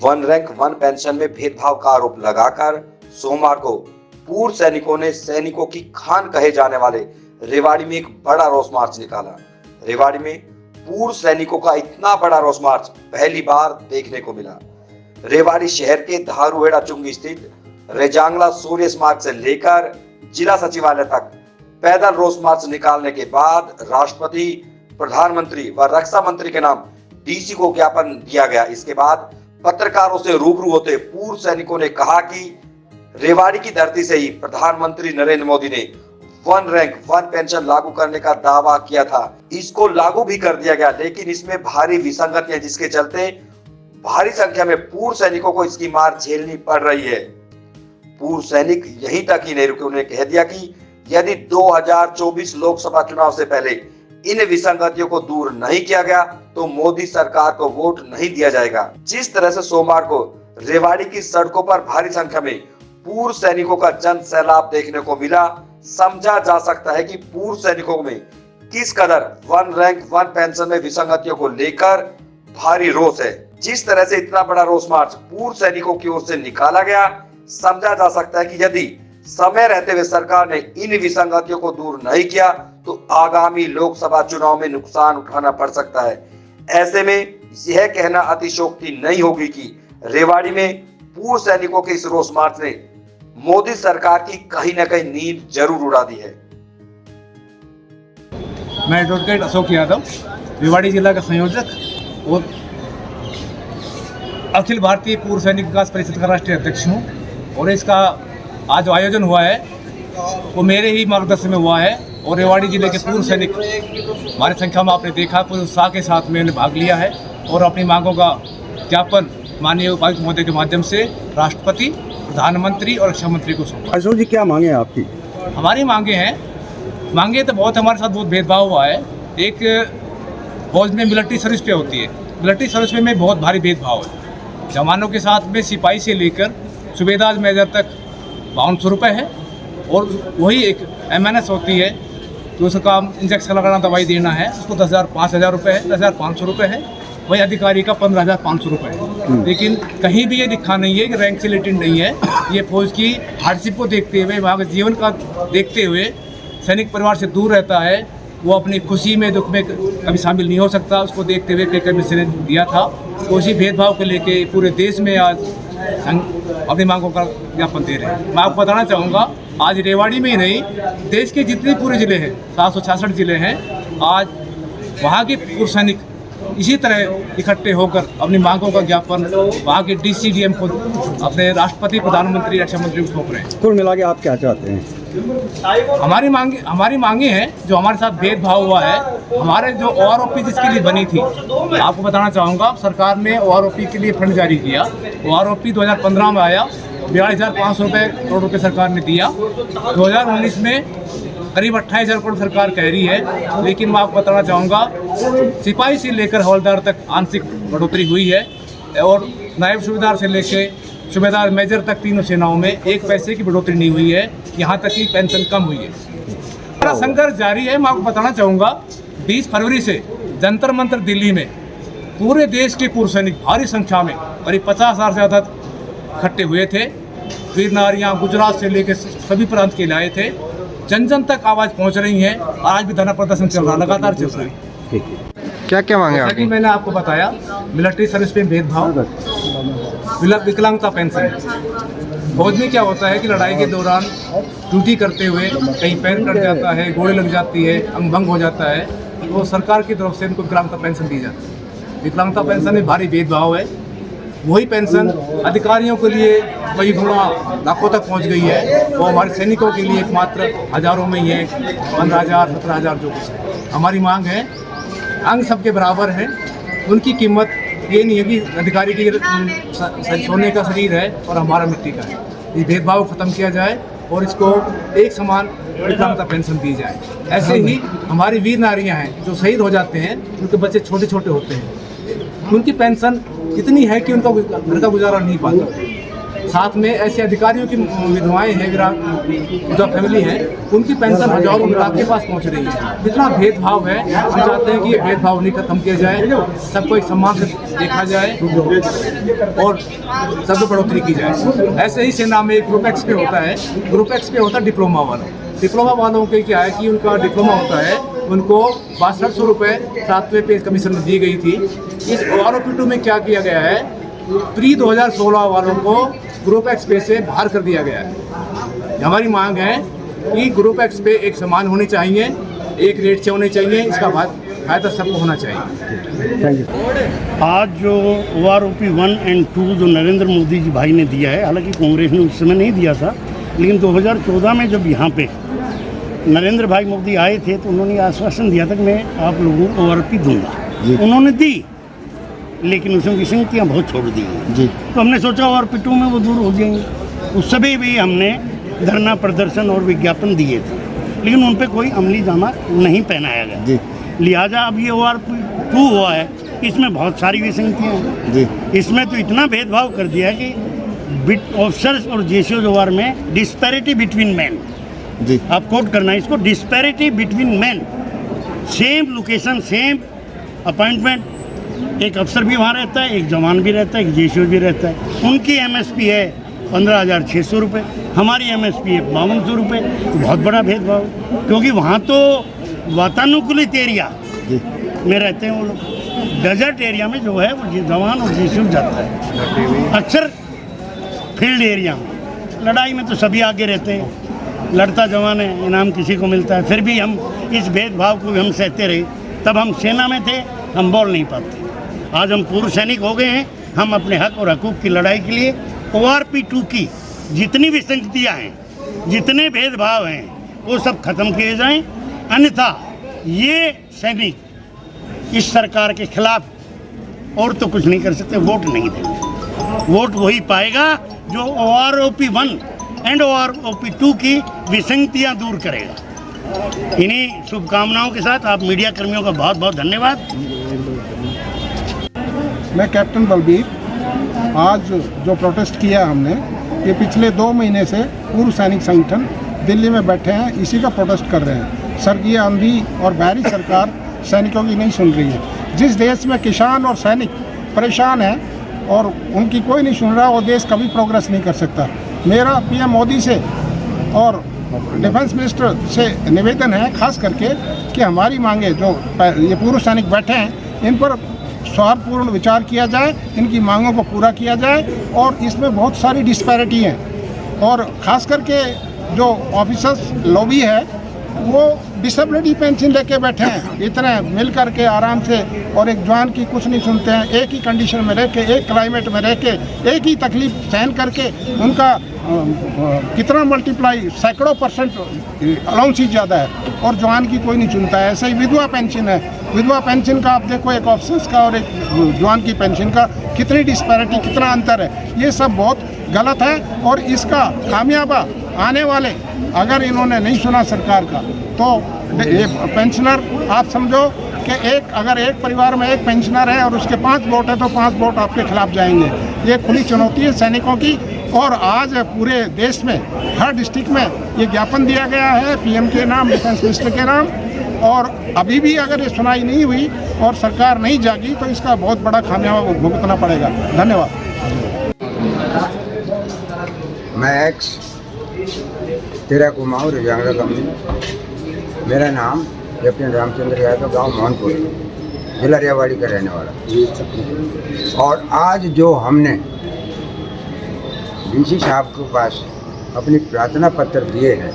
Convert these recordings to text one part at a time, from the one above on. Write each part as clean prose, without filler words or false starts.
One rank one pension में भेदभाव का आरोप लगाकर सोमवार को पूर्व सैनिकों ने सैनिकों की खान कहे जाने वाले रेवाड़ी में एक बड़ा रोष मार्च निकाला। रेवाड़ी में पूर्व सैनिकों का इतना बड़ा रोष मार्च पहली बार देखने को मिला। रेवाड़ी शहर के धारूहेड़ा चुंगी स्थित रेजांगला सूर्य स्मारक से लेकर जिला सचिवालय तक पैदल रोष मार्च निकालने के बाद राष्ट्रपति, प्रधानमंत्री व रक्षा मंत्री के नाम डीसी को ज्ञापन दिया गया। इसके बाद पत्रकारों से रूबरू होते पूर्व सैनिकों ने कहा कि रेवाड़ी की धरती से ही प्रधानमंत्री नरेंद्र मोदी ने वन रैंक वन पेंशन लागू करने का दावा किया था। इसको लागू भी कर दिया गया, लेकिन इसमें भारी विसंगतियां जिसके चलते भारी संख्या में पूर्व सैनिकों को इसकी मार झेलनी पड़ रही है। पूर्व सैनिक यहीं तक ही नहीं रुके, उन्होंने कह दिया कि यदि 2024 लोकसभा चुनाव से पहले इन विसंगतियों को दूर नहीं किया गया तो मोदी सरकार को वोट नहीं दिया जाएगा। जिस तरह से सोमवार को रेवाड़ी की सड़कों पर भारी संख्या में पूर्व सैनिकों का जन सैलाब देखने को मिला, समझा जा सकता है कि पूर्व सैनिकों में किस कदर वन रैंक वन पेंशन में विसंगतियों को लेकर भारी रोष है। जिस तरह से इतना बड़ा रोष मार्च पूर्व सैनिकों की ओर से निकाला गया, समझा जा सकता है कि यदि समय रहते हुए सरकार ने इन विसंगतियों को दूर नहीं किया तो आगामी लोकसभा चुनाव में नुकसान उठाना पड़ सकता है। ऐसे में यह कहना अतिशयोक्ति नहीं होगी कि रेवाड़ी में पूर्व सैनिकों के इस रोष मार्च ने मोदी सरकार की कहीं न कहीं नींद जरूर उड़ा दी है। मैं एडवोकेट अशोक यादव, रेवाड़ी जिला का संयोजक और अखिल भारतीय पूर्व सैनिक विकास परिषद का राष्ट्रीय अध्यक्ष हूँ। और इसका आज जो आयोजन हुआ है वो मेरे ही मार्गदर्शन में हुआ है और रेवाड़ी जिले के पूर्व सैनिक हमारी संख्या में आपने देखा पूरे उत्साह के साथ मैंने भाग लिया है और अपनी मांगों का ज्ञापन माननीय उपायुक्त महोदय के माध्यम से राष्ट्रपति, प्रधानमंत्री और रक्षा मंत्री को सौंपा। अशोक जी, क्या मांगे आपकी? हमारी मांगे तो बहुत, हमारे साथ बहुत भेदभाव हुआ है। एक फौज में मिलिट्री सर्विस पे होती है, मिलिट्री सर्विस में बहुत भारी भेदभाव है। जवानों के साथ में सिपाही से लेकर सूबेदार मेजर तक 5200 रुपये है और वही एक MNS होती है तो उसका इंजेक्शन लगाना, दवाई देना है, उसको 10,000-5,000 रुपये है, 10,500 रुपये है। वही अधिकारी का 15,500 रुपये है। लेकिन कहीं भी ये लिखा नहीं है कि रैंक से रिलेटेड नहीं है। ये फौज की हार्डशिप को देखते हुए, वहाँ के जीवन का देखते हुए सैनिक परिवार से दूर रहता है, वो अपनी खुशी में दुख में कभी शामिल नहीं हो सकता। उसको देखते हुए कई कमीशन ने दिया था। तो उसी भेदभाव को लेके पूरे देश में आज अपनी मांगों का ज्ञापन दे रहे हैं। मैं आपको बताना चाहूँगा, आज रेवाड़ी में ही नहीं, देश के जितने पूरे ज़िले हैं, 766 ज़िले हैं, आज वहाँ के पूर्व सैनिक इसी तरह इकट्ठे होकर अपनी मांगों का ज्ञापन वहाँ के DCDM को, अपने राष्ट्रपति, प्रधानमंत्री, रक्षा मंत्री को सौंप रहे हैं। कुल मिला के आप क्या चाहते हैं? हमारी मांगे हैं, जो हमारे साथ भेदभाव हुआ है, हमारे जो OROP जिसके लिए बनी थी, आपको बताना चाहूँगा, सरकार ने OROP के लिए फंड जारी किया। OROP 2015 में आया, 42,500 करोड़ रुपये सरकार ने दिया। 2019 में करीब 28,000 करोड़ सरकार कह रही है। लेकिन मैं आपको बताना चाहूँगा, सिपाही से लेकर हवलदार तक आंशिक बढ़ोतरी हुई है और नायब सूबेदार से लेकर सूबेदार मेजर तक तीनों सेनाओं में 1 पैसे की बढ़ोतरी नहीं हुई है। यहाँ तक कि पेंशन कम हुई है। हमारा संघर्ष जारी है। मैं आपको बताना चाहूँगा, 20 फरवरी से जंतर मंतर दिल्ली में पूरे देश के पूर्व सैनिक भारी संख्या में करीब 50,000 से ज़्यादा इकट्ठे हुए थे। वीर नारियाँ गुजरात से लेकर सभी प्रांत के लाए थे। जन जन तक आवाज़ पहुँच रही है। आज भी धरना प्रदर्शन चल रहा, लगातार चल रहा है। क्या क्या मांगे जैसा कि मैंने आपको बताया, मिलिट्री सर्विस में भेदभाव, विकलांगता पेंशन। फौज में क्या होता है कि लड़ाई के दौरान ड्यूटी करते हुए कहीं पैर कट जाता है, गोली लग जाती है, अंग भंग हो जाता है, तो सरकार की तरफ से उनको विकलांगता पेंशन दी जाती है। विकलांगता पेंशन में भारी भेदभाव है। वही पेंशन अधिकारियों के लिए कई गुना लाखों तक पहुंच गई है और हमारे सैनिकों के लिए एकमात्र हज़ारों में ही है, 15,000, 17,000 जो कुछ है। हमारी मांग है, अंग सबके बराबर हैं, उनकी कीमत ये नहीं है कि अधिकारी की सोने का शरीर है और हमारा मिट्टी का है। ये भेदभाव खत्म किया जाए और इसको एक समान विकलांगता पेंशन दी जाए। ऐसे ही हमारी वीर नारियां हैं जो शहीद हो जाते हैं, उनके बच्चे छोटे छोटे होते हैं, उनकी पेंशन इतनी है कि उनका घर का गुजारा नहीं पाता। साथ में ऐसे अधिकारियों की विधवाएं हैं, जो फैमिली है, उनकी पेंशन हजारों लाख के पास पहुंच रही है। इतना भेदभाव है, हम चाहते हैं कि ये भेदभाव नहीं खत्म किया जाए, सबको एक सम्मान से देखा जाए और सबको बढ़ोतरी की जाए। ऐसे ही सेना में एक ग्रुप एक्स पे होता है, ग्रुप एक्स पे होता है डिप्लोमा वालों के क्या है कि उनका डिप्लोमा होता है, उनको 6200 रुपये 7वें पे कमीशन में दी गई थी। इस ORP2 में क्या किया गया है, प्री 2016 वालों को ग्रुप एक्स पे से बाहर कर दिया गया है। हमारी मांग है कि ग्रुप एक्स पे एक समान होने चाहिए, एक रेट से होने चाहिए, इसका फायदा सबको होना चाहिए। आज जो ORP 1 और 2 जो नरेंद्र मोदी जी भाई ने दिया है, हालांकि कांग्रेस ने उस समय नहीं दिया था, लेकिन 2014 में जब यहाँ पे नरेंद्र भाई मोदी आए थे तो उन्होंने आश्वासन दिया था कि मैं आप लोगों को ORP दूंगा। उन्होंने दी, लेकिन उसमें विसंगतियाँ बहुत छोड़ दी जी। तो हमने सोचा ORP 2 में वो दूर हो जाएंगे। उस समय भी हमने धरना प्रदर्शन और विज्ञापन दिए थे, लेकिन उन पर कोई अमली जामा नहीं पहनाया गया जी। लिहाजा अब ये ORP 2 हुआ है, इसमें बहुत सारी विसंगतियाँ हैं जी। इसमें तो इतना भेदभाव कर दिया है कि ऑफिसर्स और JCOs OR में डिस्पैरिटी बिटवीन मैन जी, आप कोट करना है इसको, disparity between man, same location same appointment, एक अफसर भी वहाँ रहता है, एक जवान भी रहता है, एक JCO भी रहता है। उनकी MSP है 15,600 रुपये, हमारी MSP है 5200 रुपये। बहुत बड़ा भेदभाव, क्योंकि वहाँ तो वातानुकूलित एरिया में रहते हैं वो लोग, डेजर्ट एरिया में जो है वो जवान और JCO जाता है। अक्सर फील्ड एरिया में लड़ाई में तो सभी आगे रहते हैं, लड़ता जवान है, इनाम किसी को मिलता है, फिर भी हम इस भेदभाव को हम सहते रहे। तब हम सेना में थे, हम बोल नहीं पाते। आज हम पूर्व सैनिक हो गए हैं, हम अपने हक और हकूक़ की लड़ाई के लिए ORP 2 की जितनी विसंगतियाँ हैं, जितने भेदभाव हैं, वो सब खत्म किए जाएं, अन्यथा ये सैनिक इस सरकार के खिलाफ और तो कुछ नहीं कर सकते, वोट नहीं देंगे। वोट वही पाएगा जो ORP 1 और ORP 2 की विसंगतियाँ दूर करेगा। इन्हीं शुभकामनाओं के साथ आप मीडिया कर्मियों का बहुत बहुत धन्यवाद। मैं कैप्टन बलबीर, आज जो प्रोटेस्ट किया हमने, ये पिछले 2 महीने से पूर्व सैनिक संगठन दिल्ली में बैठे हैं, इसी का प्रोटेस्ट कर रहे हैं। स्वर्गीय गांधी और बाहरी सरकार सैनिकों की नहीं सुन रही है। जिस देश में किसान और सैनिक परेशान हैं और उनकी कोई नहीं सुन रहा, वो देश कभी प्रोग्रेस नहीं कर सकता। मेरा PM मोदी से और डिफेंस मिनिस्टर से निवेदन है, खास करके कि हमारी मांगे जो ये पूर्व सैनिक बैठे हैं, इन पर सौहार्दपूर्ण विचार किया जाए, इनकी मांगों को पूरा किया जाए। और इसमें बहुत सारी डिस्पैरिटी हैं, और ख़ास करके जो ऑफिसर्स लॉबी है वो डिसेबिलिटी पेंशन लेके बैठे हैं, इतने मिल कर के आराम से, और एक जवान की कुछ नहीं सुनते हैं। एक ही कंडीशन में रह के, एक क्लाइमेट में रह के, एक ही तकलीफ सहन करके उनका कितना मल्टीप्लाई, सैकड़ों % अलाउंस ही ज़्यादा है, और जवान की कोई नहीं सुनता है। ऐसे ही विधवा पेंशन है, विधवा पेंशन का आप देखो, एक ऑफिसर्स का और एक जवान की पेंशन का कितनी डिस्पैरिटी, कितना अंतर है। ये सब बहुत गलत है, और इसका खामियाबा आने वाले, अगर इन्होंने नहीं सुना सरकार का, तो ये पेंशनर, आप समझो कि अगर एक परिवार में एक पेंशनर है और उसके 5 वोट है, तो 5 वोट आपके खिलाफ जाएंगे। ये खुली चुनौती है सैनिकों की। और आज पूरे देश में हर डिस्ट्रिक्ट में ये ज्ञापन दिया गया है PM के नाम, डिफेंस मिनिस्टर के नाम, और अभी भी अगर ये सुनाई नहीं हुई और सरकार नहीं जागी, तो इसका बहुत बड़ा खामियाजा भुगतना पड़ेगा। धन्यवाद। मैं एक्स तेरा कुमाऊँ रिजांगरा कंपनी, मेरा नाम कैप्टन रामचंद्र यादव, गांव मोहनपुर, जिला रेवाड़ी का रहने वाला। और आज जो हमने DC साहब के पास अपनी प्रार्थना पत्र दिए हैं,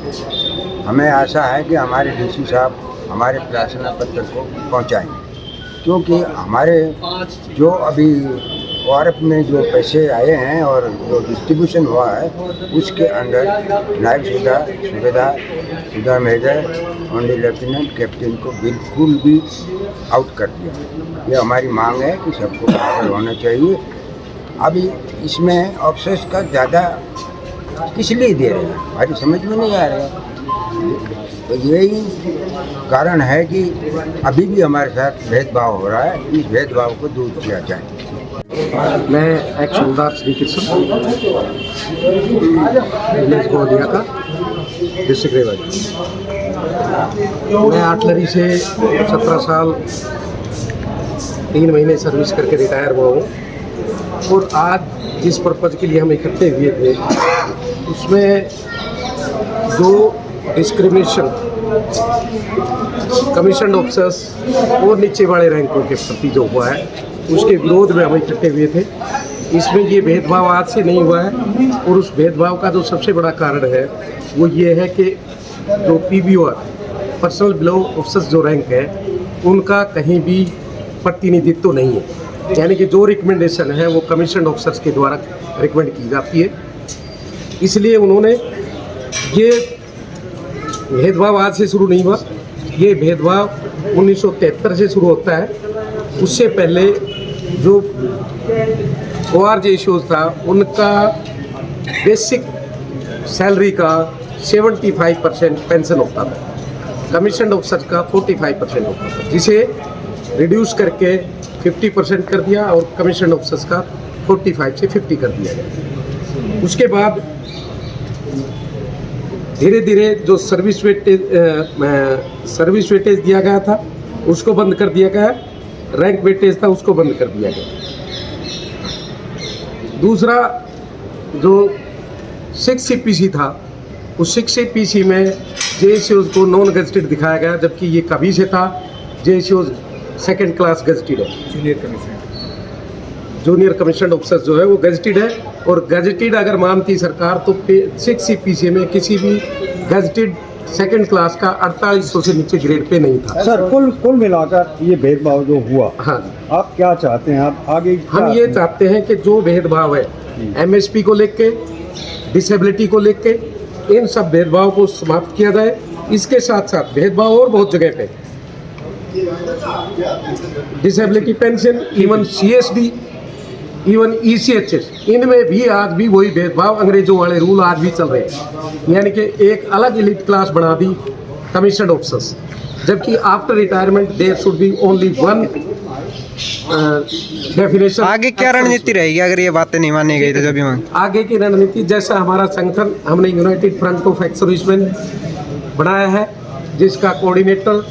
हमें आशा है कि हमारे DC साहब हमारे प्रार्थना पत्र को पहुंचाएंगे, क्योंकि हमारे जो अभी ORP में जो पैसे आए हैं और जो डिस्ट्रीब्यूशन हुआ है, उसके अंदर नायब सुधा मेजर, ओनली लेफ्टिनेंट, कैप्टन को बिल्कुल भी आउट कर दिया। ये हमारी मांग है कि सबको बराबर होना चाहिए। अभी इसमें ऑफिसर्स का ज़्यादा किस लिए दे रहे हैं, हमारी समझ में नहीं आ रहा है। तो यही कारण है कि अभी भी हमारे साथ भेदभाव हो रहा है। इस भेदभाव को दूर किया जाए। मैं एक्स हवलदार श्री कृष्ण विलेज गोलिया का डिस्ट्रिक्ट रेवाड़ी। मैं आर्टिलरी से 17 साल 3 महीने सर्विस करके रिटायर हुआ हूँ और आज जिस पर्पज़ के लिए हम इकट्ठे हुए थे उसमें जो डिस्क्रिमिनेशन कमीशन ऑफिसर्स और नीचे वाले रैंकों के प्रति जो हुआ है उसके विरोध में हम इकट्ठे हुए थे। इसमें ये भेदभाव आज से नहीं हुआ है और उस भेदभाव का जो सबसे बड़ा कारण है वो ये है कि जो PBOR पर्सनल बिलो ऑफिसर्स जो रैंक है उनका कहीं भी प्रतिनिधित्व नहीं है, यानी कि जो रिकमेंडेशन है वो कमीशन ऑफिसर्स के द्वारा रिकमेंड की जाती है। इसलिए उन्होंने ये भेदभाव आज से शुरू नहीं हुआ, ये भेदभाव 1973 से शुरू होता है। उससे पहले जो ORJ इश्यूज था उनका बेसिक सैलरी का 75% पेंशन होता था, कमीशन ऑफिसर का 45% होता था, जिसे रिड्यूस करके 50% कर दिया और कमीशन ऑफिसर्स का 45 से 50 कर दिया गया। उसके बाद धीरे धीरे जो सर्विस वेटेज दिया गया था उसको बंद कर दिया गया, रैंक वेटेज था उसको बंद कर दिया गया। दूसरा जो 6 CPC था उस 6 CPC में JSOs को नॉन गजेटेड दिखाया गया, जबकि ये कभी से था JSOs सेकेंड क्लास गजेटेड है। जूनियर कमीशन ऑफिसर जो है वो गजेटेड है और गजेटेड अगर मानती सरकार तो 6 CPC में किसी भी गजेटेड सेकंड क्लास का 4800 से नीचे ग्रेड पे नहीं था। सर कुल मिलाकर ये भेदभाव जो हुआ, हाँ, आप क्या चाहते हैं? आप आगे हम ये चाहते हैं कि जो भेदभाव है MSP को लेके, डिसेबिलिटी को लेके, इन सब भेदभाव को समाप्त किया जाए। इसके साथ साथ भेदभाव और बहुत जगह पे, disability pension, even CSD, even ECHS, इनमें भी आज भी वही भेदभाव अंग्रेजों वाले रूल आज भी चल रहे हैं, यानी कि एक अलग एलिट क्लास बना दी कमीशन ऑफिसर्स, जबकि after retirement there should be only one definition. आगे क्या रणनीति रहेगी अगर ये बातें नहीं मानी गई तो? जब भी आगे की रणनीति, जैसा हमारा संगठन हमने United front of ex serviceman बनाया है जिसका कोऑर्डिनेटर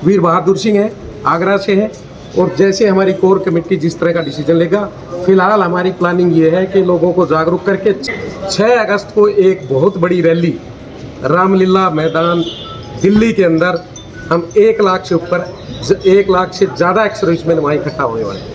वीर बहादुर सिंह है, आगरा से है, और जैसे हमारी कोर कमेटी जिस तरह का डिसीजन लेगा, फिलहाल हमारी प्लानिंग ये है कि लोगों को जागरूक करके 6 अगस्त को एक बहुत बड़ी रैली रामलीला मैदान दिल्ली के अंदर हम 1 लाख से ऊपर 1 लाख से ज़्यादा एक्स सर्विसमैन वहाँ इकट्ठा होने वाले हैं।